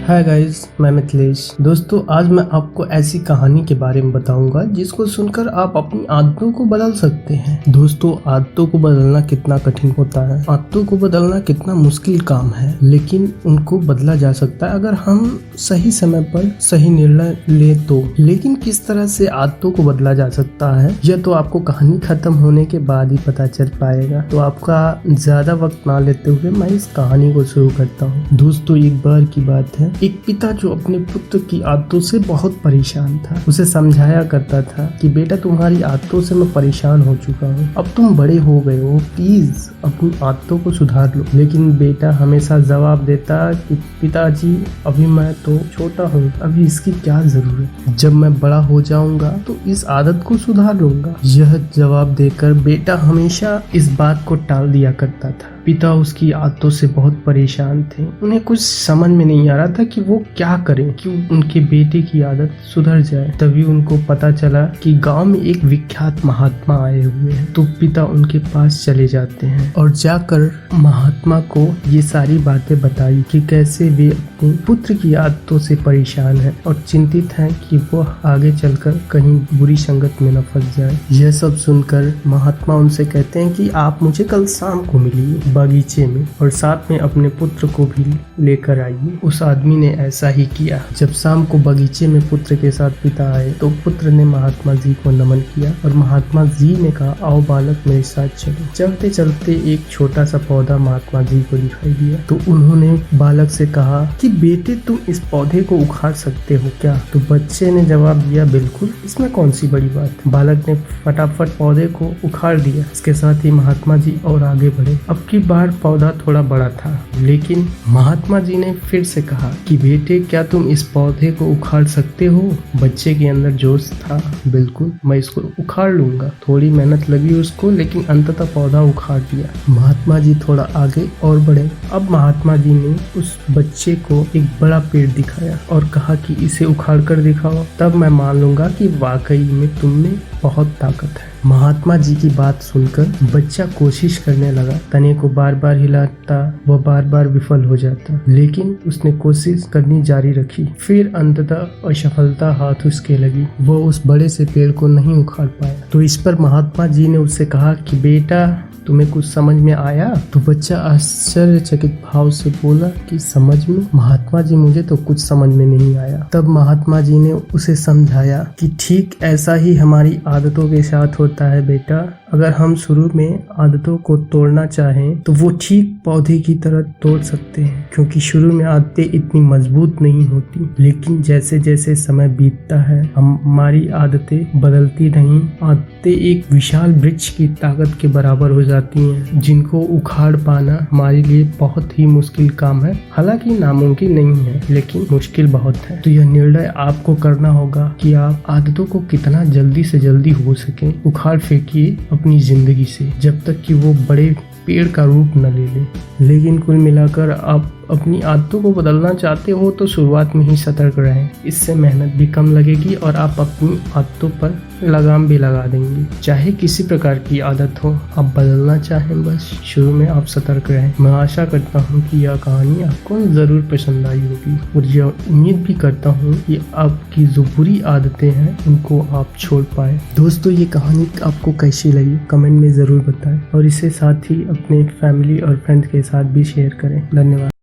Hi guys, मैं मिथिलेश। दोस्तों, आज मैं आपको ऐसी कहानी के बारे में बताऊंगा जिसको सुनकर आप अपनी आदतों को बदल सकते हैं। दोस्तों, आदतों को बदलना कितना कठिन होता है, आदतों को बदलना कितना मुश्किल काम है, लेकिन उनको बदला जा सकता है अगर हम सही समय पर सही निर्णय ले तो। लेकिन किस तरह से आदतों को बदला जा सकता है यह तो आपको कहानी खत्म होने के बाद ही पता चल पाएगा। तो आपका ज्यादा वक्त ना लेते हुए मैं इस कहानी को शुरू करता हूँ। दोस्तों, एक बार की बात है, एक पिता जो अपने पुत्र की आदतों से बहुत परेशान था, उसे समझाया करता था कि बेटा, तुम्हारी आदतों से मैं परेशान हो चुका हूँ, अब तुम बड़े हो गए हो, प्लीज अपनी आदतों को सुधार लो। लेकिन बेटा हमेशा जवाब देता कि पिताजी, अभी मैं तो छोटा हूँ, अभी इसकी क्या जरूरत, जब मैं बड़ा हो जाऊंगा तो इस आदत को सुधार लूंगा। यह जवाब देकर बेटा हमेशा इस बात को टाल दिया करता था। पिता उसकी आदतों से बहुत परेशान थे। उन्हें कुछ समझ में नहीं आ रहा था कि वो क्या करें कि उनके बेटे की आदत सुधर जाए। तभी उनको पता चला कि गांव में एक विख्यात महात्मा आए हुए हैं। तो पिता उनके पास चले जाते हैं और जाकर महात्मा को ये सारी बातें बताई कि कैसे वे अपने पुत्र की आदतों से परेशान हैं और चिंतित हैं कि वो आगे चलकर कहीं बुरी संगत में न फंस जाए। यह सब सुनकर महात्मा उनसे कहते हैं कि आप मुझे कल शाम को मिलिए बगीचे में और साथ में अपने पुत्र को भी लेकर आइए। उस आदमी ने ऐसा ही किया। जब शाम को बगीचे में पुत्र के साथ पिता आए तो पुत्र ने महात्मा जी को नमन किया और महात्मा जी ने कहा, आओ बालक, मेरे साथ चलो। चलते चलते एक छोटा सा पौधा महात्मा जी को दिखाई दिया। तो उन्होंने बालक से कहा कि बेटे, तुम इस पौधे को उखाड़ सकते हो क्या? तो बच्चे ने जवाब दिया, बिल्कुल, इसमें कौन सी बड़ी बात। बालक ने फटाफट पौधे को उखाड़ दिया। इसके साथ ही महात्मा जी और आगे बढ़े। अब की बार पौधा थोड़ा बड़ा था, लेकिन महात्मा जी ने फिर से कहा कि बेटे, क्या तुम इस पौधे को उखाड़ सकते हो? बच्चे के अंदर जोश था, बिल्कुल, मैं इसको उखाड़ लूंगा। थोड़ी मेहनत लगी उसको, लेकिन अंततः पौधा उखाड़ दिया। महात्मा जी थोड़ा आगे और बढ़े। अब महात्मा जी ने उस बच्चे को एक बड़ा पेड़ दिखाया और कहा कि इसे उखाड़ कर दिखाओ, तब मैं मान लूंगा कि वाकई में तुमने बहुत ताकत है। महात्मा जी की बात सुनकर बच्चा कोशिश करने लगा। तने को बार बार हिलाता, वह बार बार विफल हो जाता, लेकिन उसने कोशिश करनी जारी रखी। फिर अंततः असफलता हाथ उसके लगी। वो उस बड़े से पेड़ को नहीं उखाड़ पाया। तो इस पर महात्मा जी ने उससे कहा कि बेटा, तुम्हें कुछ समझ में आया? तो बच्चा आश्चर्यचकित भाव से बोला कि समझ में? महात्मा जी, मुझे तो कुछ समझ में नहीं आया। तब महात्मा जी ने उसे समझाया कि ठीक ऐसा ही हमारी आदतों के साथ होता है बेटा। अगर हम शुरू में आदतों को तोड़ना चाहें तो वो ठीक पौधे की तरह तोड़ सकते हैं, क्योंकि शुरू में आदतें इतनी मजबूत नहीं होती, लेकिन जैसे जैसे समय बीतता है हमारी आदतें बदलती नहीं। आदतें एक विशाल वृक्ष की ताकत के बराबर हो जाती हैं, जिनको उखाड़ पाना हमारे लिए बहुत ही मुश्किल काम है। हालांकि नामुमकिन नहीं है, लेकिन मुश्किल बहुत है। तो यह निर्णय आपको करना होगा कि आप आदतों को कितना जल्दी से जल्दी हो सके उखाड़ फेंकिए अपनी जिंदगी से, जब तक कि वो बड़े पेड़ का रूप न ले ले। लेकिन कुल मिलाकर आप अपनी आदतों को बदलना चाहते हो तो शुरुआत में ही सतर्क रहें। इससे मेहनत भी कम लगेगी और आप अपनी आदतों पर लगाम भी लगा देंगे। चाहे किसी प्रकार की आदत हो, आप बदलना चाहें, बस शुरू में आप सतर्क रहें। मैं आशा करता हूँ कि यह कहानी आपको ज़रूर पसंद आई होगी और यह उम्मीद भी करता हूँ कि आपकी जो बुरी आदतें हैं उनको आप छोड़ पाए। दोस्तों, ये कहानी आपको कैसी लगी कमेंट में ज़रूर बताएं और इसे साथ ही अपने फैमिली और फ्रेंड्स के साथ भी शेयर करें। धन्यवाद।